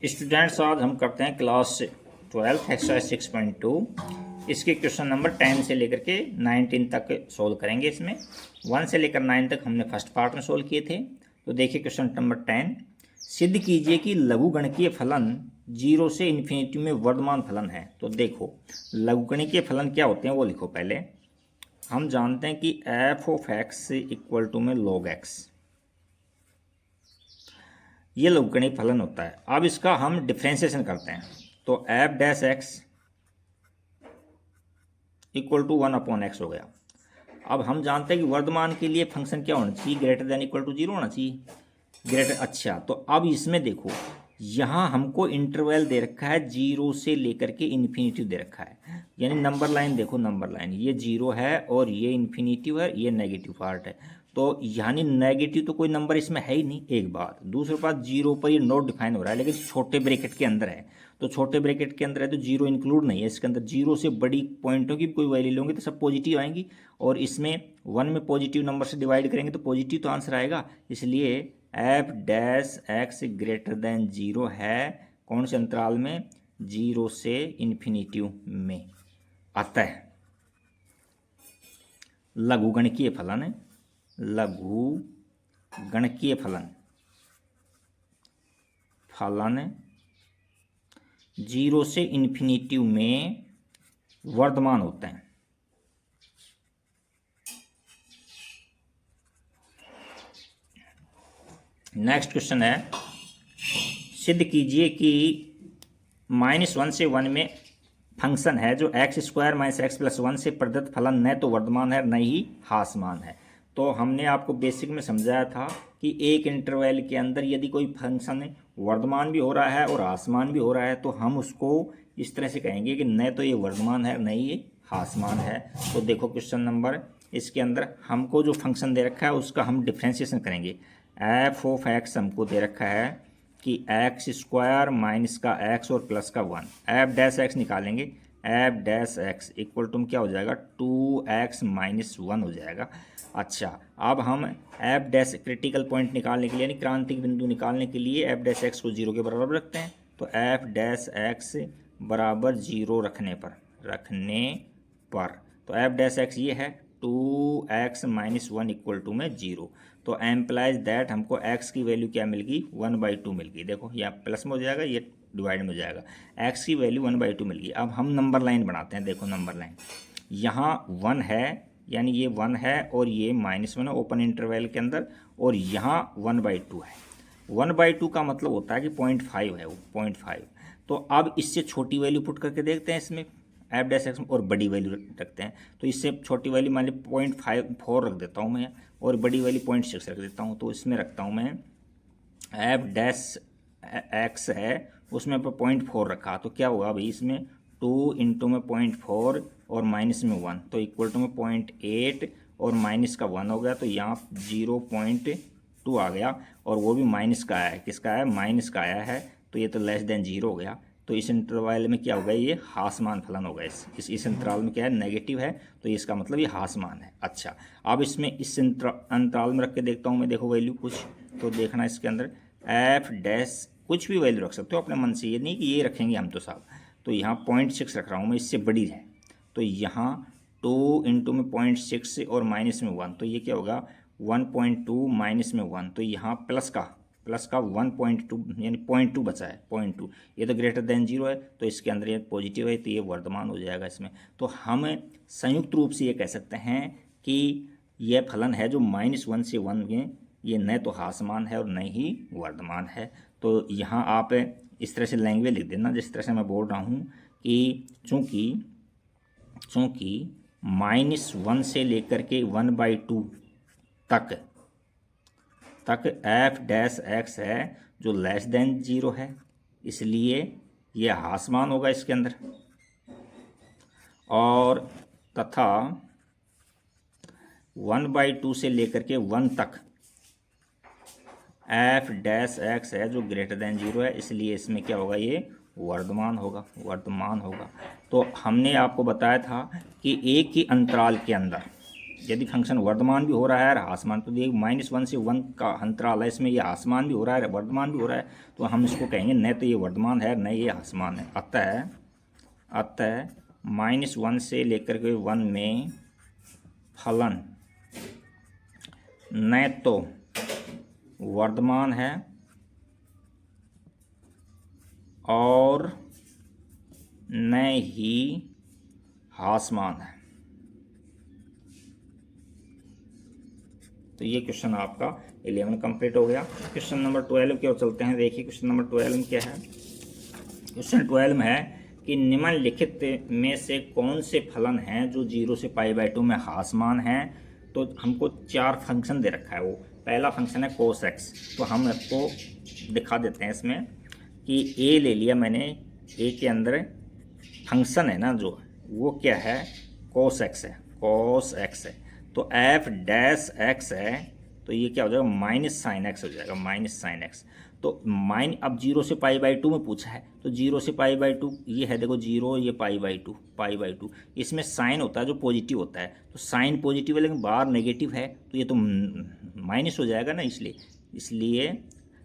Students, आज हम करते हैं क्लास 12 एक्सरसाइज 6.2। इसके क्वेश्चन नंबर 10 से लेकर के 19 तक सोल्व करेंगे। इसमें 1 से लेकर 9 तक हमने फर्स्ट पार्ट में सोल्व किए थे। तो देखिए क्वेश्चन नंबर 10, सिद्ध कीजिए कि लघुगणकीय फलन 0 से इन्फिनिटी में वर्धमान फलन है। तो देखो लघुगणकीय फलन क्या होते हैं वो लिखो। पहले हम जानते हैं कि f of x equal to में log x, ये लघुगणकीय फलन होता है। अब इसका हम डिफ्रेंशिएशन करते हैं तो f dash x equal to 1/x हो गया। अब हम जानते हैं कि वर्धमान के लिए फंक्शन क्या होना चाहिए, ग्रेटर देन इक्वल टू 0 होना चाहिए। ग्रेटर, अच्छा तो अब इसमें देखो यहाँ हमको इंटरवल दे रखा है 0 से लेकर के इन्फिनिटी दे रखा है। यानी नंबर लाइन देखो, नंबर लाइन ये 0 है और ये इन्फिनिटी है, ये नेगेटिव पार्ट है। तो यानी नेगेटिव तो कोई नंबर इसमें है ही नहीं, एक बात। दूसरी बात 0 पर ये नोट डिफाइन हो रहा है लेकिन छोटे ब्रैकेट के अंदर है। तो छोटे ब्रैकेट के अंदर है तो 0 इंक्लूड नहीं है इसके अंदर। 0 से बड़ी पॉइंटों की कोई वैल्यू लोगे तो सब पॉजिटिव आएंगी, और इसमें 1 में पॉजिटिव नंबर से डिवाइड करेंगे तो पॉजिटिव तो आंसर आएगा। इसलिए F dash x greater then 0 है कौन से अंतराल में, 0 से इन्फिनिटी में। अतः लघुगणकीय फलन है, लघुगणकीय फलन 0 से इन्फिनिटी में वर्धमान होते हैं। नेक्स्ट क्वेश्चन है, सिद्ध कीजिए कि -1 से 1 में फंक्शन है जो x² - x + 1 से प्रदत्त फलन न तो वर्धमान है न ही ह्रासमान है। तो हमने आपको बेसिक में समझाया था कि एक इंटरवल के अंदर यदि कोई फंक्शन वर्धमान भी हो रहा है और ह्रासमान भी हो रहा है तो हम उसको इस तरह से कहेंगे कि न तो ये वर्धमान है न ही ये ह्रासमान है। तो देखो क्वेश्चन नंबर, इसके अंदर हमको जो फंक्शन दे रखा है उसका हम डिफ्रेंशिएशन करेंगे। एफ ऑफ एक्स हमको दे रखा है कि x² माइनस का x और प्लस का 1, एफ डैश एक्स निकालेंगे। F dash x equal to क्या हो जाएगा, 2x - 1 हो जाएगा। अच्छा अब हम एफ डैश क्रिटिकल पॉइंट निकालने के लिए यानी क्रांतिक बिंदु निकालने के लिए एफ डैश एक्स को 0 के बराबर रखते हैं। तो एफ डैश एक्स बराबर 0 रखने पर तो एफ डैश एक्स ये है 2x - 1 इक्वल टू में 0। तो एम्प्लाइज दैट हमको x की वैल्यू क्या मिल गई, 1/2 मिल गई। देखो यहाँ प्लस में हो जाएगा, ये डिवाइड में हो जाएगा। x की वैल्यू 1/2 मिल गई। अब हम नंबर लाइन बनाते हैं। देखो नंबर लाइन यहाँ 1 है, यानी ये 1 है और ये -1 है ओपन इंटरवल के अंदर, और यहाँ 1/2 है। 1/2 का मतलब होता है कि 0.5 है वो, 0.5। तो अब इससे छोटी वैल्यू पुट करके देखते हैं इसमें एफ डैश एक्स, और बड़ी वैल्यू रखते हैं। तो इससे छोटी वैल्यू मान ली 0.54 रख देता हूँ मैं, और बड़ी वैल्यू 0.6 रख देता हूँ। तो इसमें रखता हूँ मैं एफ डैश एक्स है उसमें पर 0.4 रखा, तो क्या होगा भाई इसमें 2 इंटू में 0.4 और माइनस में 1 तो इक्वल टू में 0.8 और माइनस का 1 हो गया। तो यहाँ 0.2 आ गया, और वो भी माइनस का आया है। किसका आया, माइनस का आया है। तो ये तो लेस देन 0 हो गया। तो इस इंटरवल में क्या होगा, ये ह्रासमान फलन होगा। इस अंतराल में क्या है, नेगेटिव है, तो इसका मतलब ये ह्रासमान है। अच्छा अब इसमें इस अंतराल में रख के देखता हूँ मैं। देखो वैल्यू कुछ तो देखना इसके अंदर एफ डैश कुछ भी वैल्यू रख सकते हो अपने मन से, ये नहीं कि ये रखेंगे हम तो साहब। तो यहाँ 0.6 रख रहा हूँ मैं, इससे बड़ी है। तो यहाँ 2 इंटू में 0.6 और माइनस में 1 तो ये क्या होगा 1.2 माइनस में 1, तो यहाँ प्लस का 1.2 यानी 0.2 बचा है, 0.2। ये तो ग्रेटर देन 0 है, तो इसके अंदर ये पॉजिटिव है, तो ये वर्धमान हो जाएगा इसमें। तो हम संयुक्त रूप से ये कह सकते हैं कि यह फलन है जो -1 से 1 में ये न तो ह्रासमान है और न ही वर्धमान है। तो यहाँ आप इस तरह से लैंग्वेज लिख देना जिस तरह से मैं बोल रहा हूँ कि चूँकि -1 से लेकर के 1/2 तक एफ डैश एक्स है जो लेस देन 0 है, इसलिए यह ह्रासमान होगा इसके अंदर। और तथा 1/2 से लेकर के 1 तक एफ डैश एक्स है जो ग्रेटर देन 0 है, इसलिए इसमें क्या होगा, ये वर्धमान होगा। तो हमने आपको बताया था कि एक ही अंतराल के अंदर यदि फंक्शन वर्धमान भी हो रहा है ह्रासमान, तो ये -1 से 1 का अंतराल है, इसमें ये ह्रासमान भी हो रहा है वर्धमान भी हो रहा है, तो हम इसको कहेंगे न तो ये वर्धमान है न ये ह्रासमान है। अतः -1 से लेकर के 1 में फलन न तो वर्धमान है और न ही ह्रासमान है। तो ये क्वेश्चन आपका 11 कंप्लीट हो गया। क्वेश्चन नंबर 12 की ओर चलते हैं। देखिए क्वेश्चन नंबर 12 में क्या है। क्वेश्चन 12 में है कि निम्नलिखित में से कौन से फलन हैं जो 0 से π/2 में ह्रासमान हैं। तो हमको 4 फंक्शन दे रखा है। वो पहला फंक्शन है cos x, तो हम इसको दिखा देते हैं इसमें कि a ले लिया मैंने, a के अंदर फंक्शन है ना जो, वो क्या है cos x है, cos x है। तो f डैश x है, तो ये क्या हो जाएगा माइनस साइन एक्स हो जाएगा, माइनस साइन एक्स। तो अब 0 से π/2 में पूछा है, तो 0 से π/2 ये है, देखो 0 ये π/2, इसमें साइन होता है जो पॉजिटिव होता है, तो साइन पॉजिटिव है लेकिन बाहर नेगेटिव है, तो ये तो माइनस हो जाएगा ना, इसलिए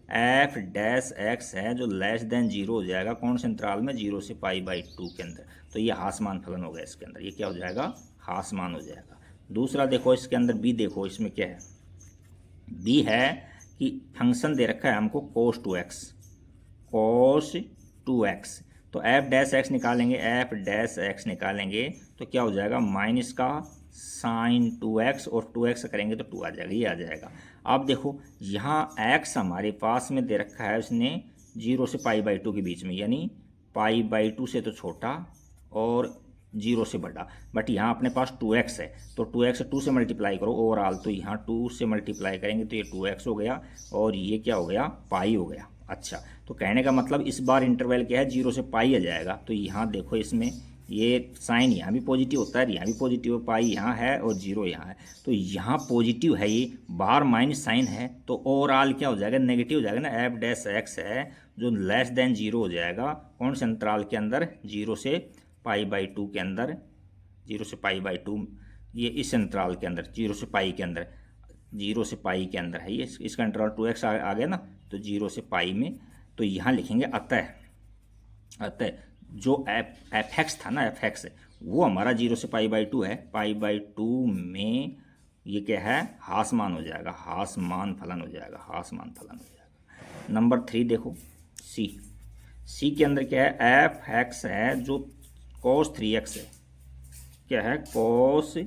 f डैश x है जो लेस देन 0 हो जाएगा। कौन से अंतराल में, 0 से π/2 के अंदर। तो ये ह्रासमान फलन हो गया इसके अंदर, ये क्या हो जाएगा ह्रासमान हो जाएगा। दूसरा देखो इसके अंदर b, देखो इसमें क्या है, b है कि फंक्शन दे रखा है हमको cos 2x, तो f डैश x निकालेंगे, f डैश x निकालेंगे तो क्या हो जाएगा माइनस का साइन 2x और 2x करेंगे तो 2 आ जाएगा, ये आ जाएगा। अब देखो यहाँ x हमारे पास में दे रखा है उसने 0 से π/2 के बीच में, यानी π/2 से तो छोटा और 0 से बड़ा, बट यहाँ अपने पास 2x है, तो 2x 2 से मल्टीप्लाई करो ओवरऑल, तो यहाँ 2 से मल्टीप्लाई करेंगे तो ये 2x हो गया और ये क्या हो गया पाई हो गया। अच्छा, तो कहने का मतलब इस बार इंटरवल क्या है 0 से पाई आ जाएगा। तो यहाँ देखो इसमें ये साइन यहाँ भी पॉजिटिव होता है, यहाँ भी पॉजिटिव, पाई यहाँ है और 0 यहाँ है, तो यहाँ पॉजिटिव है, ये बाहर माइनस साइन है, तो ओवरऑल क्या हो जाएगा नेगेटिव हो जाएगा ना। f डैश x है जो लेस देन 0 हो जाएगा, कौन से अंतराल के अंदर, 0 से π/2 के अंदर, 0 से π/2 ये इस अंतराल के अंदर, 0 से पाई के अंदर, 0 से पाई के अंदर है ये, इसका अंतराल 2x आ गया ना, तो 0 से पाई में। तो यहाँ लिखेंगे अतः जो एफ एक्स था ना, एफ एक्स वो हमारा 0 से π/2 है, π/2 में ये क्या है ह्रासमान हो जाएगा, ह्रासमान फलन हो जाएगा, ह्रासमान फलन हो जाएगा। नंबर 3 देखो सी के अंदर क्या है, एफ एक्स है जो cos 3x है, क्या है cos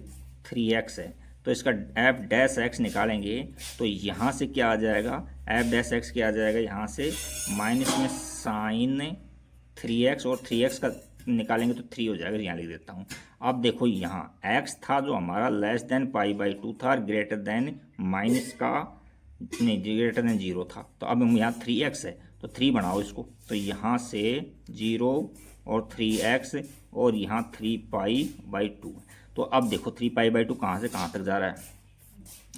3x है, तो इसका f डैश x निकालेंगे तो यहाँ से क्या आ जाएगा, f डैश x क्या आ जाएगा, यहाँ से माइनस में साइन 3x और 3x का निकालेंगे तो 3 हो जाएगा, यहाँ लिख देता हूँ। अब देखो यहाँ x था जो हमारा लेस देन π/2 था और ग्रेटर देन माइनस का नहीं ग्रेटर देन 0 था, तो अब हम यहाँ 3x है तो 3 बनाओ इसको, तो यहाँ से 0 और 3x और यहाँ 3π/2। तो अब देखो 3π/2 कहाँ से कहाँ तक जा रहा है,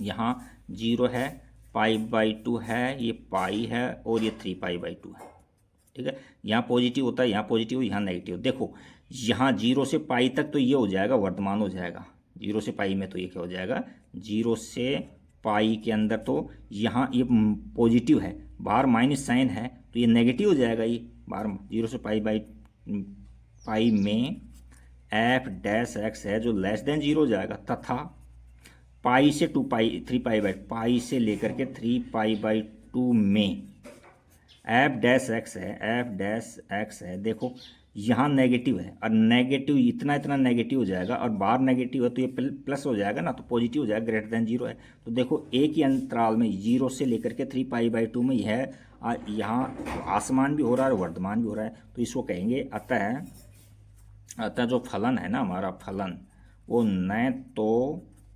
यहाँ 0 है, π/2 है, ये पाई है और ये 3π/2 है, ठीक है। यहाँ पॉजिटिव होता है, यहाँ पॉजिटिव, यहाँ नेगेटिव। देखो यहाँ 0 से पाई तक तो ये हो जाएगा वर्धमान हो जाएगा, 0 से पाई में तो ये क्या हो जाएगा 0 से पाई के अंदर, तो यहाँ ये पॉजिटिव है, बाहर माइनस साइन है तो ये नेगेटिव हो जाएगा, ये बाहर 0 से पाई में f डैश x है जो लेस देन 0 हो जाएगा, तथा पाई से 3π/2 से लेकर के 3π/2 में f डैश x है, f डैश x है। देखो यहाँ नेगेटिव है और नेगेटिव इतना नेगेटिव हो जाएगा और बाहर नेगेटिव है तो ये प्लस हो जाएगा ना, तो पॉजिटिव हो जाएगा, ग्रेटर देन 0 है। तो देखो एक ही अंतराल में 0 से लेकर के 3π/2 में यह है, यहाँ आसमान भी हो रहा है और वर्धमान भी हो रहा है, तो इसको कहेंगे अतः जो फलन है ना हमारा फलन, वो न तो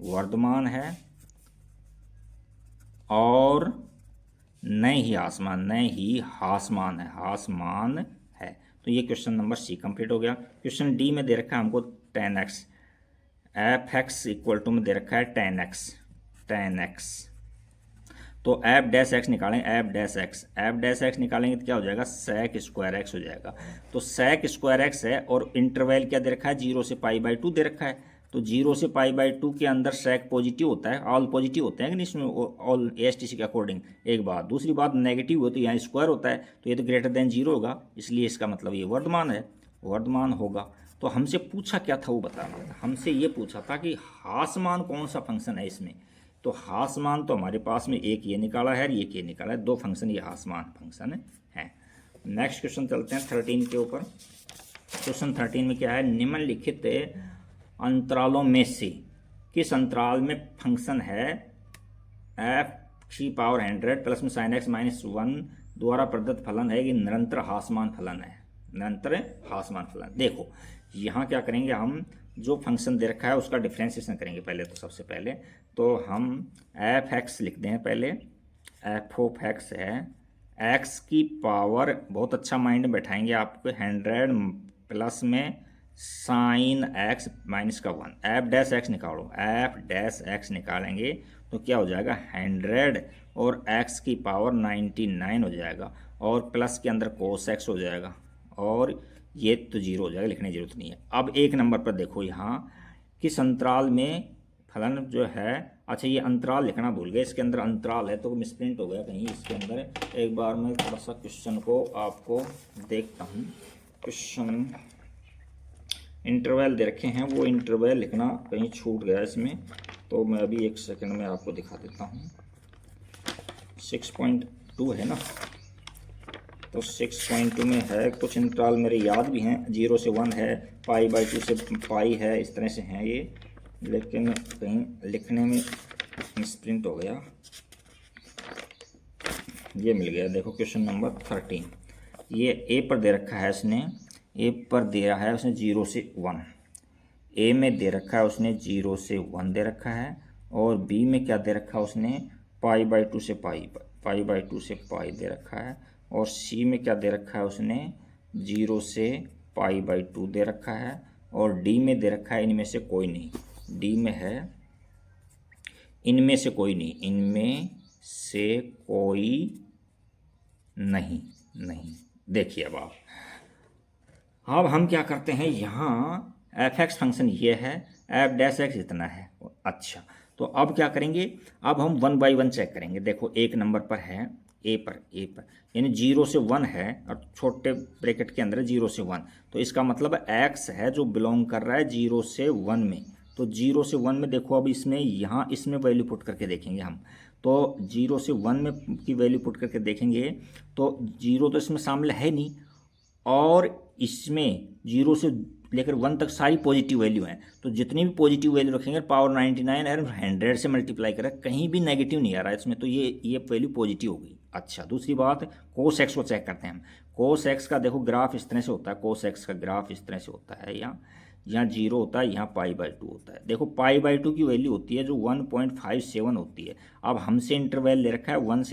वर्धमान है और न ही ह्रासमान है, ह्रासमान है। तो ये क्वेश्चन नंबर सी कंप्लीट हो गया। क्वेश्चन डी में दे रखा है हमको tan x, f x equal to में दे रखा है tan x, तो f डैश x निकालेंगे, f डैश x निकालेंगे तो क्या हो जाएगा sec स्क्वायर x हो जाएगा। तो sec स्क्वायर x है और इंटरवल क्या दे रखा है 0 से π/2 दे रखा है, तो 0 से π/2 के अंदर sec पॉजिटिव होता है, ऑल पॉजिटिव होते हैं कि नहीं इसमें, ऑल ASTC के अकॉर्डिंग। एक बात, दूसरी बात नेगेटिव हो तो यहाँ स्क्वायर होता है, तो ये तो ग्रेटर देन 0 होगा, इसलिए इसका मतलब ये वर्धमान है, वर्धमान होगा। तो हमसे पूछा क्या था वो बताना था, हमसे ये पूछा था कि हासमान कौन सा फंक्शन है इसमें। तो हासमान तो हमारे पास में एक ये निकाला है, एक ये निकाला है, दो फंक्शन ये हासमान फंक्शन है। नेक्स्ट क्वेश्चन चलते हैं 13 के ऊपर। क्वेश्चन 13 में क्या है, निम्नलिखित अंतरालों में से किस अंतराल में फंक्शन है f(100 प्लस में sin x -1 द्वारा प्रदत्त फलन है कि निरंतर हासमान फलन है, निरंतर हासमान फलन। देखो यहाँ क्या करेंगे, हम जो फंक्शन दे रखा है उसका डिफ्रेंशिएशन करेंगे पहले। तो सबसे पहले तो हम f(x) लिखते हैं पहले, f(x) है x की पावर, बहुत अच्छा माइंड में बैठाएंगे आपको, 100 प्लस में sin x -1, f'(x) निकालो, f'(x) निकालेंगे तो क्या हो जाएगा 100 और x की पावर 99 हो जाएगा, और प्लस के अंदर cos x हो जाएगा, और ये तो 0 हो जाएगा, लिखने की जरूरत नहीं है। अब एक नंबर पर देखो यहाँ किस अंतराल में फलन जो है, अच्छा ये अंतराल लिखना भूल गए, इसके अंदर अंतराल है तो मिसप्रिंट हो गया कहीं इसके अंदर। एक बार मैं थोड़ा सा क्वेश्चन को आपको देखता हूँ, क्वेश्चन इंटरवल दे रखे हैं, वो इंटरवल लिखना कहीं छूट गया इसमें, तो मैं अभी एक सेकंड में आपको दिखा देता हूँ। 6.2 है ना, तो 6.2 में है कुछ इंटरवल मेरे याद भी हैं, 0 से 1 है, π/2 से पाई है, इस तरह से हैं ये, लेकिन कहीं लिखने में मिसप्रिंट हो गया। ये मिल गया, देखो क्वेश्चन नंबर 13, ये ए पर दे रखा है इसने, ए पर दे रहा है उसने 0 से 1, ए में दे रखा है उसने 0 से 1 दे रखा है, और बी में क्या दे रखा है उसने π/2 से π/2 से पाई दे रखा है, और सी में क्या दे रखा है उसने 0 से π/2 दे रखा है, और डी में दे रखा है इनमें से कोई नहीं, डी में है इनमें से कोई नहीं, इनमें से कोई नहीं। देखिए अब हम क्या करते हैं, यहाँ f(x) फंक्शन ये है, f'(x) इतना है। अच्छा तो अब क्या करेंगे, अब हम 1 बाई 1 चेक करेंगे। देखो एक नंबर पर है ए पर यानी 0 से 1 है, और छोटे ब्रैकेट के अंदर 0 से 1, तो इसका मतलब x है जो बिलोंग कर रहा है 0 से 1 में। तो 0 से 1 में देखो, अब इसमें यहाँ इसमें वैल्यू पुट करके देखेंगे हम, तो 0 से 1 में की वैल्यू पुट करके देखेंगे तो 0 तो इसमें शामिल है नहीं, और इसमें 0 से लेकर 1 तक सारी पॉजिटिव वैल्यू हैं, तो जितनी भी पॉजिटिव वैल्यू रखेंगे पावर 99 और 100 से मल्टीप्लाई करें, कहीं भी नेगेटिव नहीं आ रहा है इसमें, तो ये वैल्यू पॉजिटिव हो गई। अच्छा दूसरी बात, cos x को चेक करते हैं हम। cos x का देखो ग्राफ इस तरह से होता है, cos x का ग्राफ इस तरह से होता है, यहाँ 0 होता है, यहाँ π/2 होता है। देखो π/2 की वैल्यू होती है जो 1.57 होती है। अब हमसे इंटरवल ले रखा है 0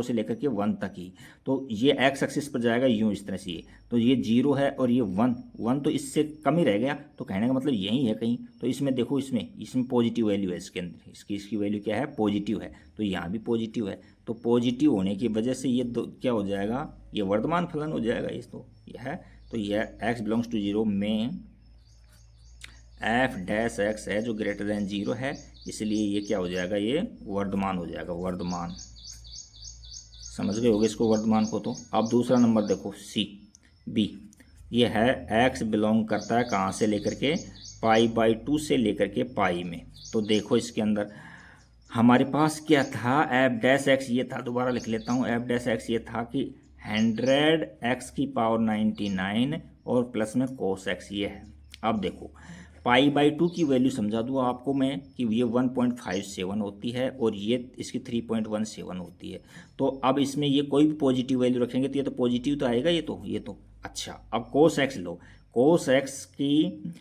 से लेकर के 1 तक ही, तो ये x एक्सिस पर जाएगा यूँ इस तरह से, ये तो ये 0 है और ये 1 तो इससे कम ही रह गया, तो कहने का मतलब यही है कहीं। तो इसमें देखो इसमें पॉजिटिव वैल्यू है, इसके अंदर इसकी वैल्यू क्या है, पॉजिटिव है, तो यहाँ भी पॉजिटिव है। तो पॉजिटिव होने की वजह से ये क्या हो जाएगा, ये वर्धमान फलन हो जाएगा। इस तो यह है, तो यह x बिलोंग्स टू 0 में f'(x) है जो ग्रेटर देन 0 है, इसलिए ये क्या हो जाएगा, ये वर्धमान हो जाएगा, वर्धमान। समझ गए होगे इसको, वर्धमान को। तो अब दूसरा नंबर देखो बी, ये है x बिलोंग करता है कहाँ से लेकर के, π/2 से लेकर के पाई में। तो देखो इसके अंदर हमारे पास क्या था, f'(x) ये था, दोबारा लिख लेता हूँ, f'(x) ये था कि 100x की पावर 99 और प्लस में cos x ये है। अब देखो π/2 की वैल्यू समझा दूँ आपको मैं कि ये 1.57 होती है और ये इसकी 3.17 होती है। तो अब इसमें ये कोई भी पॉजिटिव वैल्यू रखेंगे तो ये तो पॉजिटिव तो आएगा, ये तो अच्छा। अब cos x लो, cos x की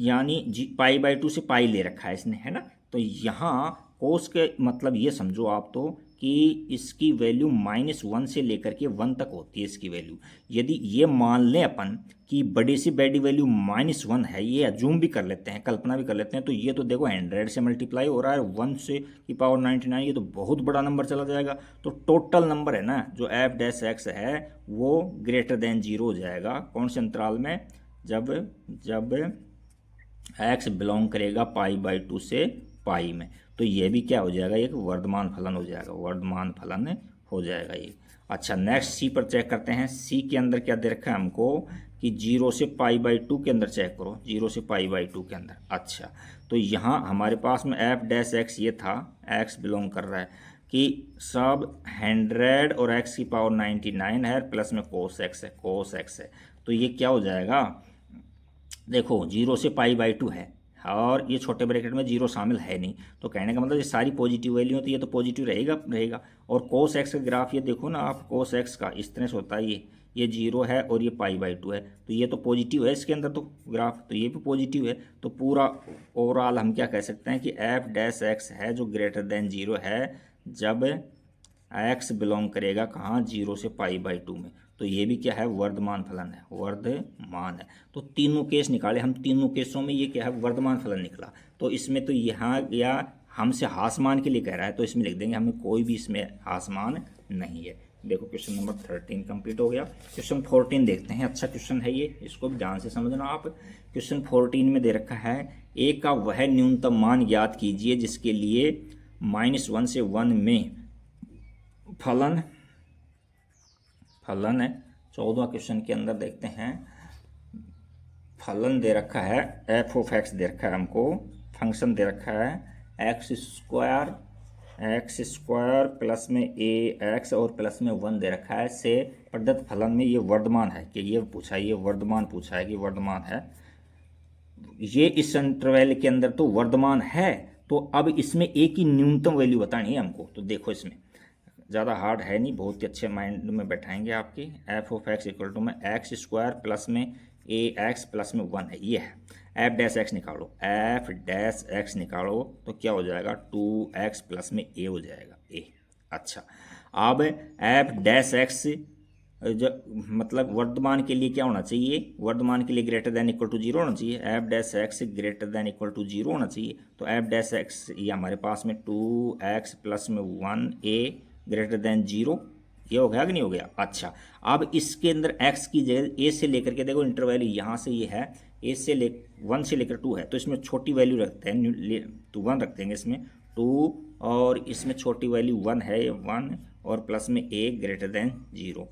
यानी π/2 से पाई ले रखा है इसने, है ना, तो यहाँ cos के मतलब ये समझो आप तो कि इसकी वैल्यू -1 से लेकर के 1 तक होती है इसकी वैल्यू। यदि ये मान लें अपन कि बड़ी से बड़ी वैल्यू -1 है, ये अजूम भी कर लेते हैं, कल्पना भी कर लेते हैं, तो ये तो देखो 100 से मल्टीप्लाई हो रहा है 1 से की पावर 99, ये तो बहुत बड़ा नंबर चला जाएगा। तो टोटल नंबर है ना जो f'(x) है वो ग्रेटर देन 0 हो जाएगा। कौन से अंतराल में, जब एक्स बिलोंग करेगा π/2 से पाई में, तो ये भी क्या हो जाएगा, एक वर्धमान फलन हो जाएगा, वर्धमान फलन हो जाएगा ये। अच्छा नेक्स्ट सी पर चेक करते हैं। सी के अंदर क्या दे रखा है हमको कि 0 से π/2 के अंदर चेक करो, 0 से π/2 के अंदर। अच्छा तो यहाँ हमारे पास में f' ये था, x बिलोंग कर रहा है कि सब 100 और x की पावर 99 है, प्लस में cos x है, cos x है। तो ये क्या हो जाएगा, देखो 0 से π/2 है और ये छोटे ब्रैकेट में 0 शामिल है नहीं, तो कहने का मतलब ये सारी पॉजिटिव वैल्यू है, तो ये तो पॉजिटिव रहेगा। और cos x का ग्राफ ये देखो ना आप, cos x का इस तरह से होता है, ये 0 है और ये π/2 है, तो ये तो पॉजिटिव है इसके अंदर तो ग्राफ, तो ये भी पॉजिटिव है। तो पूरा ओवरऑल हम क्या कह सकते हैं कि f' है जो ग्रेटर देन 0 है जब x बिलोंग करेगा कहाँ, 0 से π/2 में। तो ये भी क्या है, वर्धमान फलन है, वर्धमान है। तो तीनों केस निकाले हम, तीनों केसों में ये क्या है, वर्धमान फलन निकला। तो इसमें तो यहाँ या हमसे हासमान के लिए कह रहा है, तो इसमें लिख देंगे, हमें कोई भी इसमें हासमान नहीं है। देखो क्वेश्चन नंबर 13 कंप्लीट हो गया। क्वेश्चन 14 देखते हैं। अच्छा क्वेश्चन है ये, इसको भी ध्यान से समझना आप। क्वेश्चन 14 में दे रखा है ए का वह न्यूनतम मान ज्ञात कीजिए जिसके लिए -1 से 1 में फलन है। 14 क्वेश्चन के अंदर देखते हैं, फलन दे रखा है f(x) दे रखा है हमको, फंक्शन दे रखा है x स्क्वायर प्लस में ax और प्लस में 1 दे रखा है से प्रदत्त फलन में ये वर्धमान है कि ये पूछा है, ये वर्धमान पूछा है कि वर्धमान है, ये इस इंटरवल के अंदर तो वर्धमान है। तो अब इसमें a की न्यूनतम वैल्यू बतानी है हमको। तो देखो इसमें ज़्यादा हार्ड है नहीं, बहुत ही अच्छे माइंड में बैठाएंगे आपकी। f(x) इक्वल टू में एक्स स्क्वायर प्लस में ax प्लस में 1 है, ये है। f' निकालो, f' निकालो तो क्या हो जाएगा, 2x प्लस में a हो जाएगा, a। अच्छा अब f' जो मतलब वर्धमान के लिए क्या होना चाहिए, वर्धमान के लिए ग्रेटर देन इक्वल टू 0 होना चाहिए, f' greater than equal to 0 होना चाहिए। तो f' ये हमारे पास में 2x प्लस में 1a ग्रेटर देन 0, ये हो गया कि नहीं हो गया। अच्छा अब इसके अंदर x की जगह a से लेकर के देखो इंटरवल यहाँ से ये है a से 1 से लेकर 2 है, तो इसमें छोटी वैल्यू रखते हैं, तो 1 रख देंगे इसमें 2, और इसमें छोटी वैल्यू 1 है, 1 और प्लस में a ग्रेटर देन 0,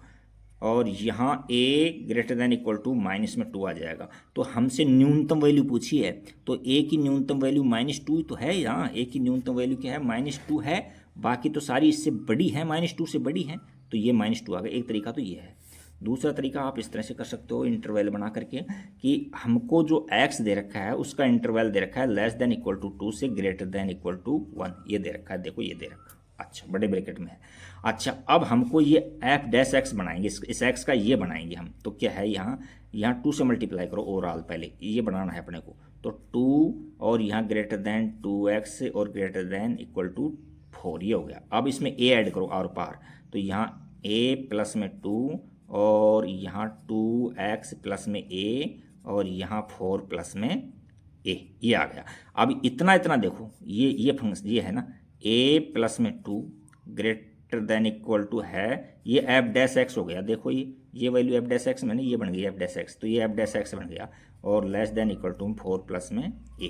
और यहाँ a greater than equal to minus में 2 आ जाएगा। तो हमसे न्यूनतम वैल्यू पूछी है, तो a की न्यूनतम वैल्यू -2 तो है, यहाँ a की न्यूनतम वैल्यू क्या है, -2 है, बाकी तो सारी इससे बड़ी है, -2 से बड़ी है, तो ये -2 आ गया। एक तरीका तो ये है। दूसरा तरीका आप इस तरह से कर सकते हो इंटरवल बना करके कि हमको जो x दे रखा है उसका इंटरवल दे रखा है लेस देन इक्वल टू 2 से ग्रेटर देन इक्वल टू 1, ये दे रखा है, देखो ये दे रखा है। अच्छा बड़े ब्रैकेट में है। अच्छा अब हमको ये f' बनाएंगे, इस x का ये बनाएंगे हम, तो क्या है यहाँ 2 से मल्टीप्लाई करो ओवरऑल, पहले ये बनाना है अपने को, तो 2 और यहाँ ग्रेटर देन 2x और ग्रेटर देन इक्वल टू 4, ये हो गया। अब इसमें a ऐड करो और पार, तो यहाँ a प्लस में 2 और यहाँ 2x प्लस में a और यहाँ 4 प्लस में a, ये आ गया। अब इतना देखो ये फंक्शन ये है ना, a प्लस में 2 ग्रेटर देन इक्वल टू है, ये f' हो गया। देखो ये वैल्यू f' में नहीं, ये बन गई f', तो ये f' बन गया, और less than equal to 4 plus में a।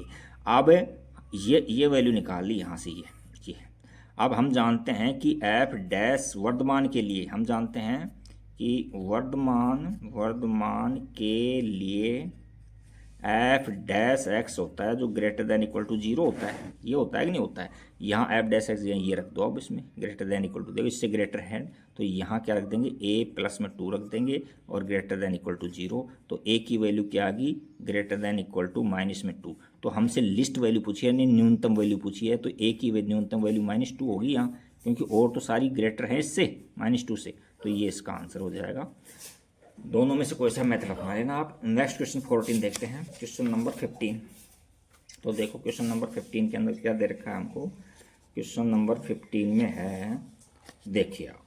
अब ये वैल्यू निकाल ली यहाँ से, ये अब हम जानते हैं कि f' वर्धमान के लिए हम जानते हैं कि वर्धमान के लिए f' होता है जो ग्रेटर देन इक्वल टू 0 होता है, ये होता है कि नहीं होता है। यहाँ f' ये रख दो, अब इसमें ग्रेटर देन इक्वल टू, देखो इससे ग्रेटर है, तो यहाँ क्या रख देंगे, a प्लस में 2 रख देंगे और ग्रेटर देन इक्वल टू 0, तो a की वैल्यू क्या आ गई, ग्रेटर देन इक्वल टू -2। तो हमसे लिस्ट वैल्यू पूछी है, नहीं न्यूनतम वैल्यू पूछी है, तो a की न्यूनतम वैल्यू -2 होगी यहाँ, क्योंकि और तो सारी ग्रेटर है इससे -2 से, तो ये इसका आंसर हो जाएगा। दोनों में से कोई सा मैथ रखवा लेना आप। नेक्स्ट क्वेश्चन 14 देखते हैं, क्वेश्चन नंबर 15। तो देखो क्वेश्चन नंबर 15 के अंदर क्या दे रखा है हमको, क्वेश्चन नंबर 15 में है, देखिए आप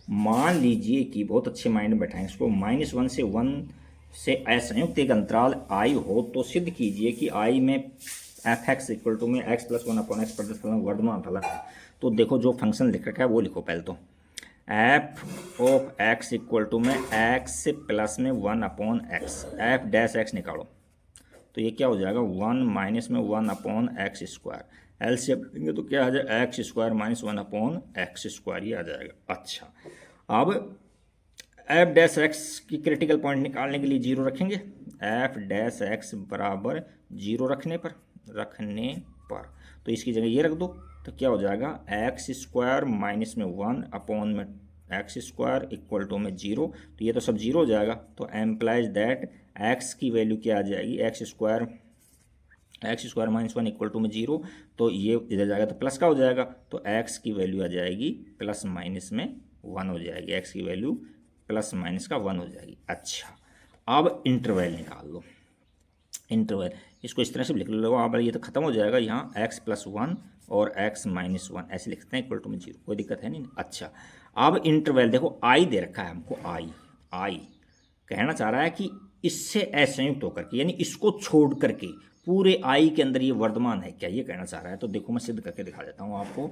मान लीजिए कि बहुत अच्छे माइंड में बैठाएं इसको, -1 से 1 से असंयुक्त एक अंतराल i हो तो सिद्ध कीजिए कि i में f(x) इक्वल टू में x प्लस 1/x प्रदत्त फलन वर्धमान फलन है। तो देखो जो फंक्शन लिख रखा है वो लिखो पहले, तो f(x) इक्वल टू में x प्लस में 1/x, f'(x) निकालो, तो ये क्या हो जाएगा 1 माइनस में 1 अपॉन एक्स स्क्वायर। एलसीएम लेंगे तो क्या आ जाएगा x square minus 1 upon x square, ये आ जाएगा। अच्छा, अब एफ डैश एक्स की क्रिटिकल पॉइंट निकालने के लिए जीरो रखेंगे। एफ डैश एक्स बराबर जीरो रखने पर तो इसकी जगह ये रख दो, तो क्या हो जाएगा एक्स स्क्वायर माइनस में 1 अपॉन में एक्स स्क्वायर इक्वल टू में जीरो। तो ये तो सब जीरो हो जाएगा, तो एम्प्लाइज दैट एक्स की वैल्यू क्या आ जाएगी x square minus 1 equal to में जीरो। तो ये इधर जाएगा तो प्लस का हो जाएगा, तो एक्स की वैल्यू आ जाएगी प्लस माइनस में 1 हो जाएगी, एक्स की वैल्यू प्लस माइनस का 1 हो जाएगी। अच्छा, अब इंटरवल निकाल लो। इंटरवल इसको इस तरह से लिख लो आप, ये तो खत्म हो जाएगा यहाँ एक्स प्लस 1 और एक्स माइनस 1 ऐसे लिखते हैं इक्वल टू में जीरो, कोई दिक्कत है नहीं। अच्छा, अब इंटरवल देखो आई दे रखा है हमको, आई कहना चाह रहा है कि इससे असंयुक्त होकर के यानी इसको छोड़ करके पूरे आई के अंदर ये वर्धमान है क्या, ये कहना चाह रहा है। तो देखो मैं सिद्ध करके दिखा देता हूँ आपको।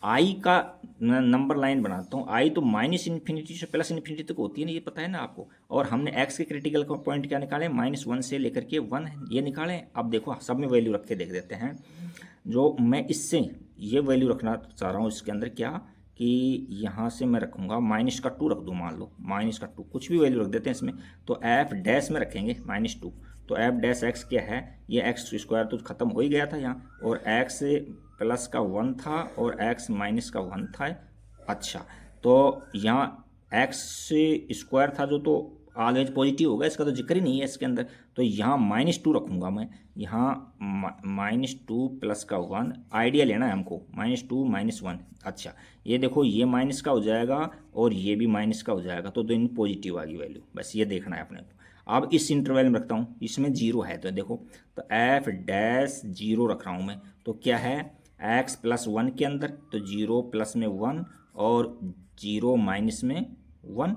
आई का नंबर लाइन बनाता हूँ। आई तो माइनस इन्फिनिटी से प्लस इन्फिनिटी तक होती है ना, ये पता है ना आपको। और हमने एक्स के क्रिटिकल पॉइंट क्या निकाले -1 से लेकर के 1 ये निकाले। अब देखो सब में वैल्यू रख के देख देते हैं। जो मैं इससे ये वैल्यू रखना चाह रहा हूँ इसके अंदर क्या कि यहाँ से मैं रखूँगा -2 रख दूँ, मान लो -2 कुछ भी वैल्यू रख देते हैं इसमें। तो एफ डैश में रखेंगे -2, तो एफ डैश एक्स क्या है, ये एक्स स्क्वायर तो ख़त्म हो ही गया था यहाँ, और एक्स प्लस का 1 था और एक्स माइनस का 1 था। अच्छा, तो यहाँ एक्स स्क्वायर था जो तो ऑलवेज पॉजिटिव होगा, इसका तो जिक्र ही नहीं है इसके अंदर। तो यहाँ -2 रखूँगा मैं, यहाँ -2 प्लस का 1 आइडिया लेना है हमको, -2 -1। अच्छा, ये देखो ये माइनस का हो जाएगा और ये भी माइनस का हो जाएगा, तो दोनों पॉजिटिव आ गई वैल्यू, बस ये देखना है अपने को। अब इस इंटरवल में रखता हूँ, इसमें जीरो है तो देखो, तो एफ डैश जीरो रख रहा हूँ मैं। तो क्या है एक्स प्लस 1 के अंदर, तो जीरो प्लस में 1 और जीरो माइनस में 1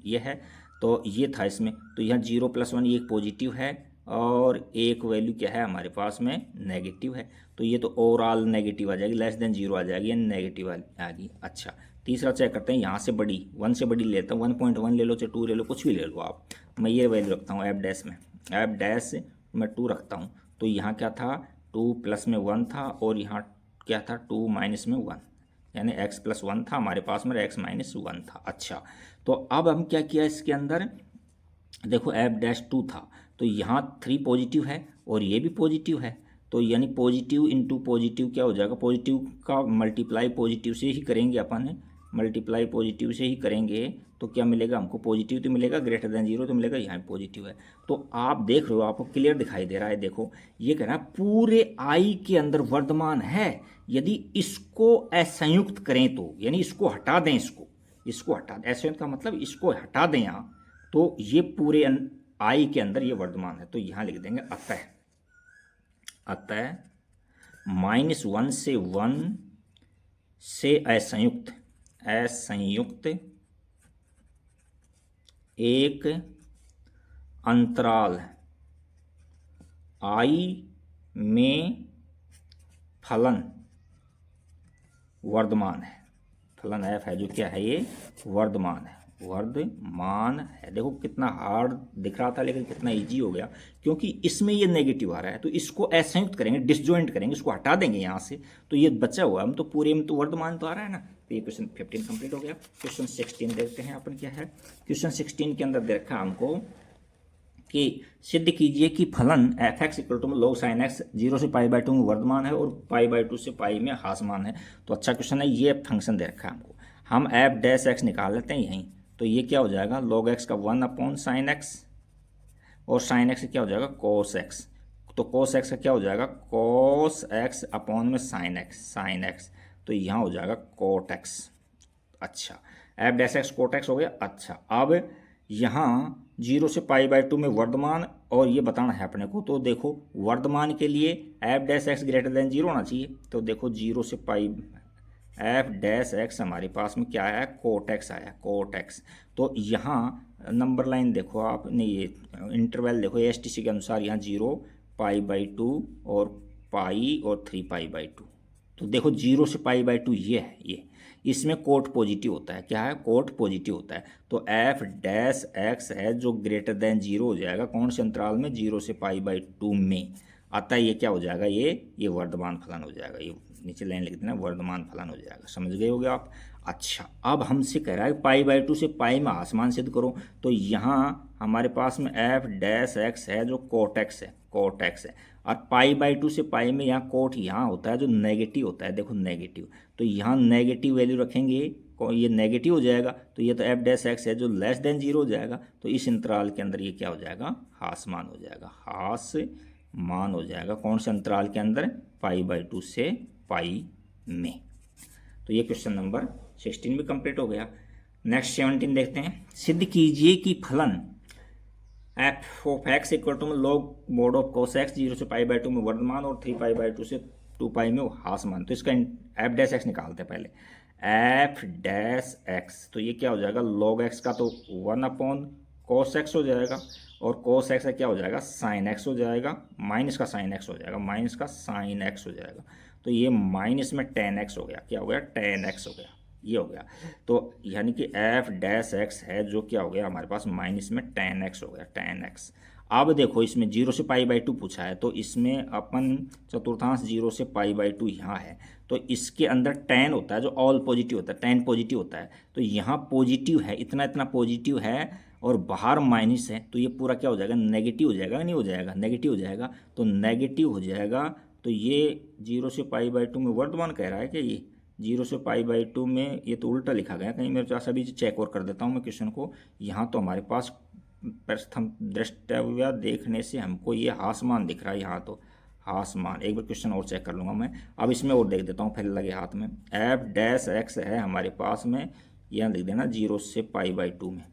ये है। तो ये था इसमें, तो यहाँ जीरो प्लस 1 ये एक पॉजिटिव है और एक वैल्यू क्या है हमारे पास में नेगेटिव है। तो ये तो ओवरऑल नेगेटिव आ जाएगी, लेस देन जीरो आ जाएगी, यानी नेगेटिव आ गई। अच्छा, तीसरा चेक करते हैं, यहाँ से बड़ी 1 से बड़ी लेता हूँ, 1.1 ले लो चाहे 2 ले लो, कुछ भी ले लो आप। मैं ये वैल्यू रखता हूँ एफ डैश में, एफ डैश में 2 रखता हूँ। तो यहाँ क्या था 2 प्लस में 1 था और यहाँ क्या था 2 माइनस में 1, यानी x प्लस 1 था हमारे पास में, x माइनस 1 था। अच्छा, तो अब हम क्या किया इसके अंदर, देखो एफ डैश 2 था, तो यहाँ 3 पॉजिटिव है और ये भी पॉजिटिव है। तो यानी पॉजिटिव इंटू पॉजिटिव क्या हो जाएगा, पॉजिटिव का मल्टीप्लाई पॉजिटिव से ही करेंगे अपन, मल्टीप्लाई पॉजिटिव से ही करेंगे तो क्या मिलेगा हमको, पॉजिटिव तो मिलेगा, ग्रेटर देन जीरो तो मिलेगा, यहाँ पॉजिटिव है। तो आप देख रहे हो, आपको क्लियर दिखाई दे रहा है। देखो ये कह रहा है पूरे आई के अंदर वर्धमान है, यदि इसको असंयुक्त करें तो, यानी इसको हटा दें, इसको हटा दें, असंयुक्त का मतलब इसको हटा दें यहाँ, तो ये पूरे आई के अंदर ये वर्धमान है। तो यहाँ लिख देंगे अतः -1 से 1 से असंयुक्त एक अंतराल आई में फलन वर्धमान है। फलन एफ है जो क्या है, ये वर्धमान है, देखो कितना हार्ड दिख रहा था लेकिन कितना इजी हो गया, क्योंकि इसमें ये नेगेटिव आ रहा है। तो इसको असंयुक्त करेंगे, डिसजॉइंट करेंगे, इसको हटा देंगे यहाँ से, तो ये बचा हुआ हम तो पूरे में तो वर्धमान तो आ रहा है ना। तो ये क्वेश्चन 15 कंप्लीट हो गया। क्वेश्चन 16 देखते हैं अपन क्या है। क्वेश्चन 16 के अंदर देखा हमको कि सिद्ध कीजिए कि फलन f x equal to log sin x 0 से π/2 में वर्धमान है और π/2 से पाई में ह्रासमान है। तो अच्छा क्वेश्चन है, ये फंक्शन दे रखा है हमको, हम एफ डैश एक्स निकाल लेते हैं यहीं। तो ये क्या हो जाएगा log x का 1 अपॉन साइन एक्स, और साइन एक्स क्या हो जाएगा cos x। तो cos x का क्या हो जाएगा cos x अपॉन में साइन एक्स, तो यहाँ हो जाएगा cot x। अच्छा, F dash x cot x हो गया। अच्छा, अब यहाँ 0 से π/2 में वर्धमान और ये बताना है अपने को। तो देखो वर्धमान के लिए f dash x greater then 0 होना चाहिए। तो देखो 0 से पाई एफ डैश एक्स हमारे पास में क्या आया, कोट एक्स आया, कोट एक्स। तो यहाँ नंबर लाइन देखो आपने, ये इंटरवल देखो एस टी सी के अनुसार, यहाँ 0 π/2 और पाई और 3 π/2। तो देखो 0 से π/2 ये है, इसमें कोट पॉजिटिव होता है। क्या है? कोट पॉजिटिव होता है। तो एफ डैश एक्स है जो ग्रेटर देन 0 हो जाएगा कौन से अंतराल में? 0 से π/2 में। अतः ये क्या हो जाएगा? ये वर्धमान फलन हो जाएगा। ये नीचे लाइन लिख देना, वर्धमान फलन हो जाएगा। समझ गए होगे आप? अच्छा, अब हमसे कह रहा है π/2 से पाई में आसमान सिद्ध करो। तो यहाँ हमारे पास में एफ डैश एक्स है जो कोट एक्स है, कोट एक्स है। और π/2 से पाई में यहाँ कोट यहाँ होता है जो नेगेटिव होता है, देखो नेगेटिव। तो यहाँ नेगेटिव वैल्यू रखेंगे, ये नेगेटिव हो जाएगा। तो ये तो एफ डैश एक्स है जो लेस देन 0 हो जाएगा। तो इस अंतराल के अंदर ये क्या हो जाएगा? हासमान हो जाएगा, हासमान हो जाएगा। कौन से अंतराल के अंदर? π/2 से पाई में। तो ये क्वेश्चन नंबर 16 भी कंप्लीट हो गया। नेक्स्ट 17 देखते हैं। सिद्ध कीजिए कि फलन f of x equal to में log mod of cos x 0 से π/2 में वर्धमान और 3π/2 से 2π में हासमान। तो इसका एफ डैश एक्स निकालते हैं पहले। एफ डैश एक्स तो ये क्या हो जाएगा? लॉग एक्स का तो 1/cos x हो जाएगा और cos x का क्या हो जाएगा? sin x हो जाएगा, माइनस का sin x हो जाएगा, माइनस का sin x हो जाएगा। तो ये माइनस में tan x हो गया। क्या हो गया? tan x हो गया, ये हो गया। तो यानी कि एफ डैश एक्स है जो क्या हो गया हमारे पास? माइनस में tan x हो गया, tan x। अब देखो इसमें 0 से π/2 पूछा है, तो इसमें अपन चतुर्थांश 0 से π/2 यहाँ है। तो इसके अंदर tan होता है जो ऑल पॉजिटिव होता है, tan पॉजिटिव होता है। तो यहाँ पॉजिटिव है, इतना इतना पॉजिटिव है और बाहर माइनस है। तो ये पूरा क्या हो जाएगा? नेगेटिव हो जाएगा। नहीं हो जाएगा? नेगेटिव हो जाएगा। तो नेगेटिव हो जाएगा। तो ये 0 से π/2 में वर्धमान कह रहा है कि ये 0 से π/2 में, ये तो उल्टा लिखा गया कहीं, मेरे पास अभी चेक और कर देता हूँ मैं क्वेश्चन को। यहाँ तो हमारे पास प्रथम दृष्टव्य देखने से हमको ये हासमान दिख रहा है, यहाँ तो हासमान। एक बार क्वेश्चन और चेक कर लूँगा मैं। अब इसमें और देख देता हूँ फिर लगे हाथ में। एफ डैश एक्स है हमारे पास में, यहाँ लिख देना 0 से π/2 में।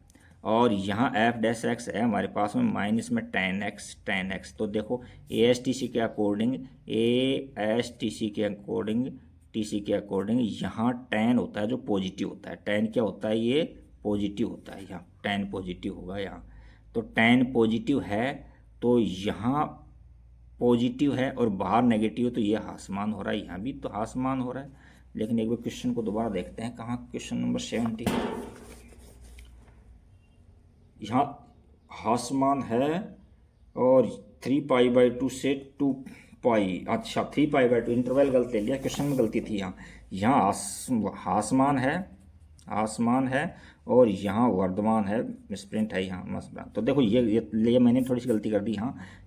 और यहाँ एफ डैश एक्स है हमारे पास में माइनस में tan x। तो देखो ASTC के अकॉर्डिंग, ASTC के अकॉर्डिंग यहाँ tan होता है जो पॉजिटिव होता है। tan क्या होता है? ये पॉजिटिव होता है। यहाँ tan पॉजिटिव होगा यहाँ। तो tan पॉजिटिव है तो यहाँ पॉजिटिव है और बाहर नेगेटिव है, तो ये हासमान हो रहा है। यहाँ भी तो हासमान हो रहा है। लेकिन एक बार क्वेश्चन को दोबारा देखते हैं। कहाँ? Question number 70। यहाँ हासमान है और 3π/2 से 2π। अच्छा 3π/2 इंटरवल गलत ले लिया, क्वेश्चन में गलती थी। यहाँ हासमान है और यहाँ वर्धमान है, मिसप्रिंट है यहाँ मसप्रिंट। तो देखो ये मैंने थोड़ी सी गलती कर दी।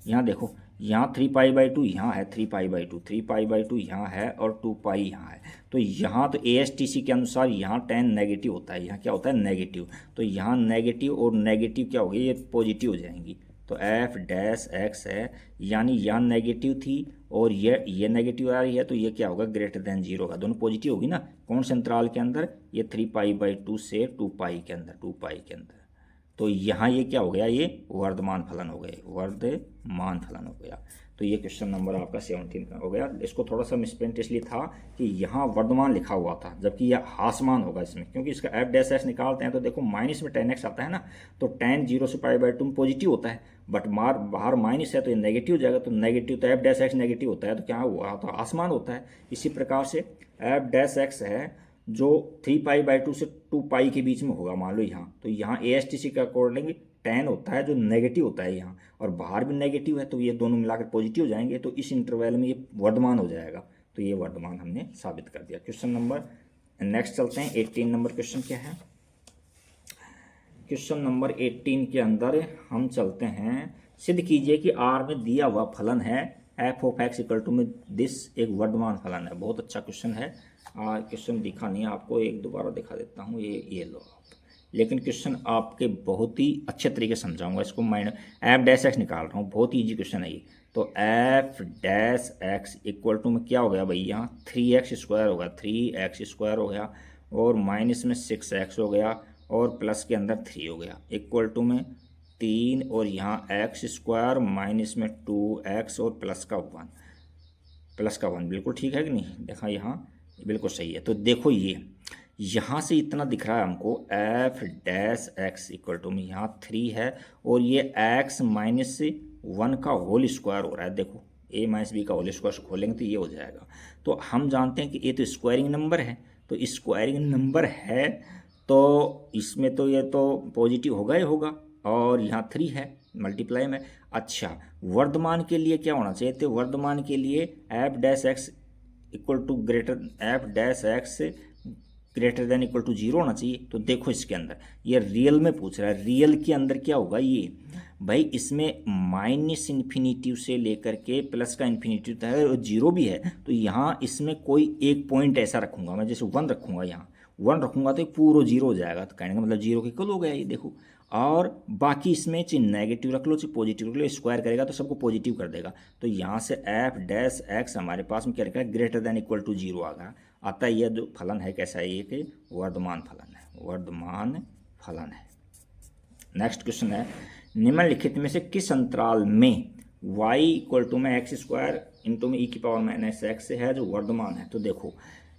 यहाँ देखो, यहाँ 3π/2 यहाँ है, 3π/2 यहाँ है और 2π यहाँ है। तो यहाँ तो ASTC के अनुसार यहाँ tan नेगेटिव होता है। यहाँ क्या होता है? नेगेटिव। तो यहाँ नेगेटिव और नेगेटिव क्या हो गई? ये पॉजिटिव हो जाएंगी। तो एफ डैश एक्स है, यानी यहाँ नेगेटिव थी और ये नेगेटिव आ रही है। तो ये क्या होगा? ग्रेटर देन 0 होगा। दोनों पॉजिटिव होगी ना। कौन से अंतराल के अंदर? ये 3π/2 से 2π के अंदर। तो यहाँ ये क्या हो गया? ये वर्धमान फलन हो गए, वर्धमान फलन हो गया। तो ये क्वेश्चन नंबर आपका 17 का हो गया। इसको थोड़ा सा मिसप्रिंट इसलिए था कि यहाँ वर्धमान लिखा हुआ था, जबकि यह हासमान होगा इसमें, क्योंकि इसका एफ डैश एक्स निकालते हैं तो देखो माइनस में tan x आता है ना। तो tan 0 से π/2 में पॉजिटिव होता है, बट बाहर माइनस है तो ये नेगेटिव हो जाएगा। तो नेगेटिव, तो एफ डैश एक्स नेगेटिव होता है तो क्या हुआ? तो हासमान होता है। इसी प्रकार से एफ डैश एक्स है जो 3π/2 से 2π के बीच में होगा, मान लो यहाँ। तो यहाँ ASTC के अकॉर्डिंग tan होता है जो नेगेटिव होता है यहाँ, और बाहर भी नेगेटिव है, तो ये दोनों मिलाकर पॉजिटिव हो जाएंगे। तो इस इंटरवल में ये वर्धमान हो जाएगा। तो ये वर्धमान हमने साबित कर दिया। क्वेश्चन नंबर नेक्स्ट चलते हैं। 18 नंबर क्वेश्चन क्या है? क्वेश्चन नंबर 18 के अंदर हम चलते हैं। सिद्ध कीजिए कि R में दिया हुआ फलन है f of x equal to में दिस एक वर्धमान फलन है। बहुत अच्छा क्वेश्चन है। क्वेश्चन दिखा नहीं आपको, एक दोबारा दिखा देता हूँ। ये लो आप, लेकिन क्वेश्चन आपके बहुत ही अच्छे तरीके से समझाऊंगा इसको। मैं एफ डैश एक्स निकाल रहा हूँ, बहुत ईजी क्वेश्चन है ये। तो f dash x equal to में क्या हो गया भाई? यहाँ 3x² होगा, 3x² हो गया, और माइनस में 6x हो गया, और प्लस के अंदर 3 हो गया, इक्वल टू में 3, और यहाँ x² माइनस में 2x और प्लस का 1 बिल्कुल ठीक है कि नहीं? देखा यहाँ बिल्कुल सही है। तो देखो ये यहाँ से इतना दिख रहा है हमको, f dash x equal to में यहाँ 3 है, और ये x माइनस 1 का होल स्क्वायर हो रहा है। देखो a माइनस बी का होल स्क्वायर खोलेंगे तो ये हो जाएगा। तो हम जानते हैं कि ये तो स्क्वायरिंग नंबर है, तो स्क्वायरिंग नंबर है तो इसमें तो ये तो पॉजिटिव होगा ही होगा, और यहाँ 3 है मल्टीप्लाई में। अच्छा, वर्धमान के लिए क्या होना चाहिए? तो वर्धमान के लिए f dash x equal to greater f dash x greater than equal to 0 होना चाहिए। तो देखो इसके अंदर ये रियल में पूछ रहा है, रियल के अंदर क्या होगा ये भाई, इसमें माइनस इन्फिनिटिव से लेकर के प्लस का इन्फिनिटिव तक है और 0 भी है। तो यहाँ इसमें कोई एक पॉइंट ऐसा रखूंगा मैं, जैसे 1 रखूंगा, यहाँ 1 रखूंगा तो पूरा 0 हो जाएगा। तो कहने का मतलब 0 के इक्वल हो गया ये, देखो। और बाकी इसमें चाहे नेगेटिव रख लो चाहे पॉजिटिव रख लो, स्क्वायर करेगा तो सबको पॉजिटिव कर देगा। तो यहाँ से एफ डैश एक्स हमारे पास में क्या रखा है, ग्रेटर देन इक्वल टू 0 आ गया। अतः यह जो फलन है कैसा है, ये कि वर्धमान फलन है, वर्धमान फलन है। नेक्स्ट क्वेश्चन है, निम्नलिखित में से किस अंतराल में y इक्वल टू में एक्स स्क्वायर इंटू में ई की पावर माइनस एक्स है जो वर्धमान है? तो देखो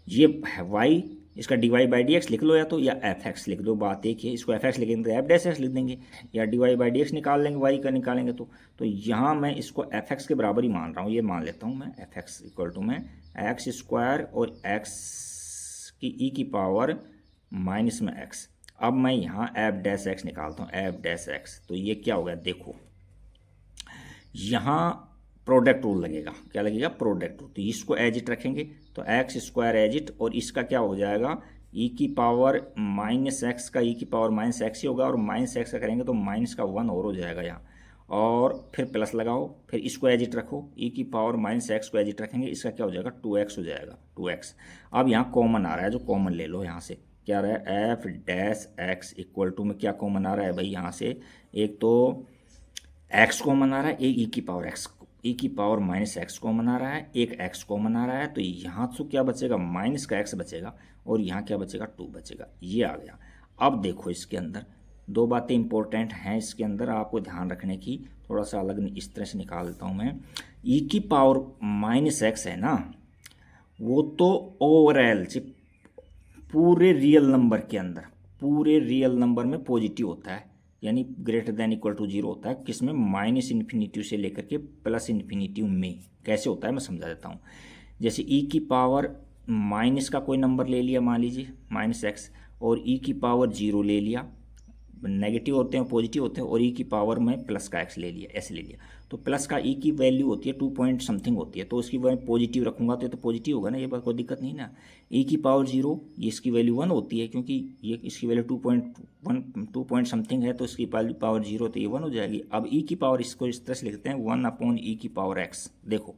ये y, इसका dy बाई डी एक्स लिख लो, या तो या एफ एक्स लिख दो, बात एक है। इसको एफ एक्स लिखेंगे तो एफ डैश एक्स लिख देंगे, या dy बाई डी एक्स निकाल लेंगे, y का निकालेंगे तो यहाँ मैं इसको एफ एक्स के बराबर ही मान रहा हूँ, ये मान लेता हूँ मैं एफ एक्स इक्वल टू में एक्स स्क्वायर और एक्स की ई की पावर माइनस में एक्स। अब मैं यहाँ एफ डैश एक्स निकालता हूँ, एफ डैश एक्स। तो ये क्या हो गया, देखो यहाँ प्रोडक्ट रूल लगेगा, क्या लगेगा, प्रोडक्ट रूल। तो इसको एज इट रखेंगे तो एक्स स्क्वायर एज इट, और इसका क्या हो जाएगा, ई की पावर माइनस एक्स का ई की पावर माइनस एक्स ही होगा, और माइनस एक्स का करेंगे तो माइनस का 1 और हो जाएगा यहाँ, और फिर प्लस लगाओ, फिर इसको एज इट रखो, ई की पावर माइनस एक्स को एज इट रखेंगे, इसका क्या हो जाएगा 2x हो जाएगा, 2x। अब यहाँ कॉमन आ रहा है, जो कॉमन ले लो यहाँ से, क्या रहा है, f dash x equal to में क्या कॉमन आ रहा है भाई, यहाँ से एक तो x कॉमन आ रहा है, एक ई की पावर एक्स, ई की पावर माइनस एक्स कॉमन आ रहा है, एक x कॉमन आ रहा है। तो यहाँ तो क्या बचेगा, माइनस का x बचेगा, और यहाँ क्या बचेगा, 2 बचेगा, ये आ गया। अब देखो इसके अंदर दो बातें इंपॉर्टेंट हैं, इसके अंदर आपको ध्यान रखने की, थोड़ा सा अलग इस तरह से निकाल देता हूँ मैं। ई की पावर माइनस एक्स है ना, वो तो ओवरऑल पूरे रियल नंबर के अंदर, पूरे रियल नंबर में पॉजिटिव होता है, यानी ग्रेटर देन इक्वल टू 0 होता है, किसमें, माइनस इन्फिनिटिव से लेकर के प्लस इन्फिनिटिव में। कैसे होता है मैं समझा देता हूँ। जैसे ई की पावर माइनस का कोई नंबर ले लिया, मान लीजिए माइनस एक्स, और ई की पावर 0 ले लिया, नेगेटिव होते हैं पॉजिटिव होते हैं, और ई की पावर में प्लस का एक्स ले लिया, ऐसे ले लिया। तो प्लस का ई की वैल्यू होती है 2 पॉइंट समथिंग होती है, तो उसकी वैल्यू पॉजिटिव रखूंगा तो ये तो पॉजिटिव होगा ना, ये बात कोई दिक्कत नहीं ना। ई की पावर 0, ये इसकी वैल्यू 1 होती है, क्योंकि ये इसकी वैल्यू 2 पॉइंट समथिंग है, तो इसकी पावर 0 तो ये 1 हो जाएगी। अब ई की पावर इसको इस तरह से लिखते हैं 1/e की पावर एक्स। देखो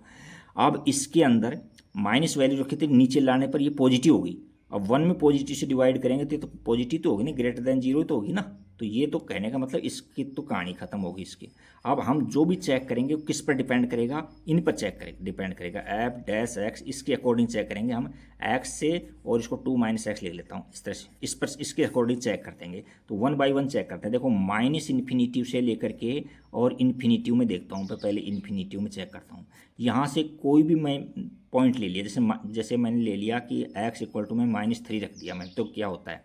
अब इसके अंदर माइनस वैल्यू रखी थी, नीचे लाने पर ये पॉजिटिव होगी। अब 1 में पॉजिटिव से डिवाइड करेंगे तो पॉजिटिव तो होगी ना, ग्रेटर देन 0 तो होगी ना। तो ये तो कहने का मतलब इसकी तो कहानी खत्म होगी इसकी। अब हम जो भी चेक करेंगे वो किस पर डिपेंड करेगा, इन पर चेक करेगा, डिपेंड करेगा। एफ डैश एक्स इसके अकॉर्डिंग चेक करेंगे हम, एक्स से, और इसको 2 माइनस एक्स ले लेता हूँ इस तरह से, इस पर इसके अकॉर्डिंग चेक कर देंगे। तो 1 बाई 1 चेक करते हैं। देखो माइनस इन्फिनिटिव से लेकर के और इन्फिनिटिव में देखता हूँ, पहले इन्फिनिटिव में चेक करता हूँ। यहाँ से कोई भी मैं पॉइंट ले लिया, जैसे मैंने ले लिया कि एक्स इक्वल टू में -3 रख दिया मैंने, तो क्या होता है,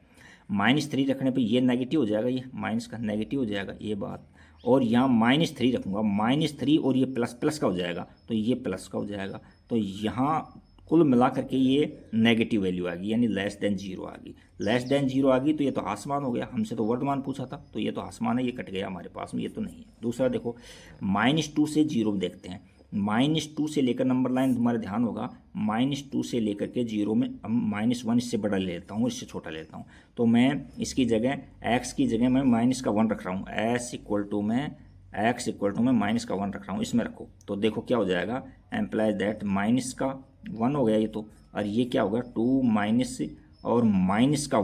-3 रखने पे ये नेगेटिव हो जाएगा, ये माइनस का नेगेटिव हो जाएगा ये बात, और यहाँ -3 रखूँगा, -3 और ये प्लस का हो जाएगा, तो ये प्लस का हो जाएगा। तो यहाँ कुल मिला करके ये नेगेटिव वैल्यू आ गई, यानी लेस देन 0 आ गई। लेस देन 0 आ गई तो ये तो आसमान हो गया, हमसे तो वर्धमान पूछा था, तो ये तो आसमान है, ये कट गया हमारे पास में, ये तो नहीं है। दूसरा देखो -2 से 0 देखते हैं। -2 से लेकर, नंबर लाइन तुम्हारा ध्यान होगा, -2 से लेकर के 0 में -1 इससे बड़ा ले लेता हूँ, इससे छोटा ले लेता हूँ। तो मैं इसकी जगह x की जगह मैं माइनस का 1 रख रहा हूँ, x इक्वल टू में माइनस का 1 रख रहा हूँ, इसमें रखो। तो देखो क्या हो जाएगा, एम्प्लाइज दैट माइनस का 1 हो गया ये तो, और ये क्या होगा 2 माइनस और माइनस का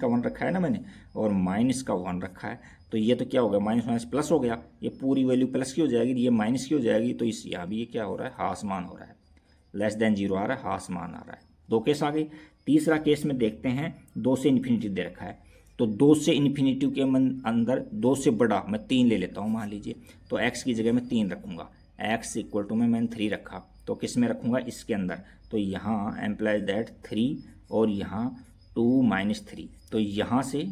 1 रखा है ना मैंने, और माइनस का 1 रखा है। तो ये तो क्या होगा, माइनस माइनस प्लस हो गया, ये पूरी वैल्यू प्लस की हो जाएगी, ये माइनस की हो जाएगी। तो इस यहाँ भी ये क्या हो रहा है, हासमान हो रहा है, लेस देन 0 आ रहा है, हासमान आ रहा है। 2 केस आ गए। तीसरा केस में देखते हैं, 2 से इन्फिनिटी दे रखा है, तो 2 से इन्फिनिटी के अंदर 2 से बड़ा मैं 3 ले लेता हूँ मान लीजिए, तो x की जगह मैं 3 रखूँगा, x इक्वल टू में मैंने 3 रखा, तो किस में रखूँगा, इसके अंदर। तो यहाँ एम्प्लाइज दैट 3 और यहाँ 2 माइनस 3, तो यहाँ से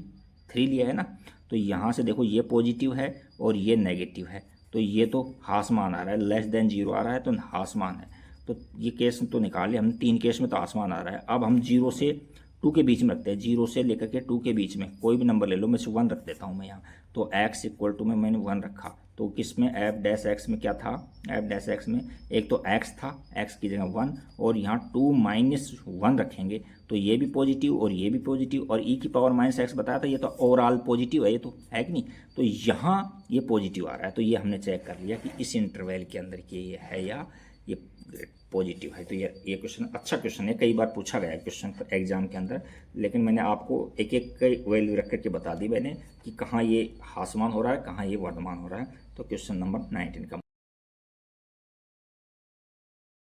3 लिया है ना, तो यहाँ से देखो ये पॉजिटिव है और ये नेगेटिव है, तो ये तो हासमान आ रहा है, लेस देन 0 आ रहा है तो हासमान है। तो ये केस तो निकाल लिया हम, 3 केस में तो आसमान आ रहा है। अब हम 0 से 2 के बीच में रखते हैं, 0 से लेकर के 2 के बीच में कोई भी नंबर ले लो, मैं से 1 रख देता हूँ मैं यहाँ। तो x इक्वल टू में मैंने 1 रखा, तो किस में एफ डैश एक्स में क्या था, एफ डैश एक्स में एक तो x था, x की जगह 1, और यहाँ 2 माइनस 1 रखेंगे तो ये भी पॉजिटिव और ये भी पॉजिटिव, और e की पावर माइनस एक्स बताया था, ये तो ओवरऑल पॉजिटिव है, ये तो है कि नहीं। तो यहाँ ये पॉजिटिव आ रहा है, तो ये हमने चेक कर लिया कि इस इंटरवल के अंदर कि ये है या ये पॉजिटिव है। तो ये क्वेश्चन अच्छा क्वेश्चन है, कई बार पूछा गया है क्वेश्चन एग्जाम के अंदर, लेकिन मैंने आपको एक एक वैल्यू रख करके बता दी मैंने कि कहाँ ये हासमान हो रहा है, कहाँ ये वर्धमान हो रहा है। तो क्वेश्चन नंबर 19 का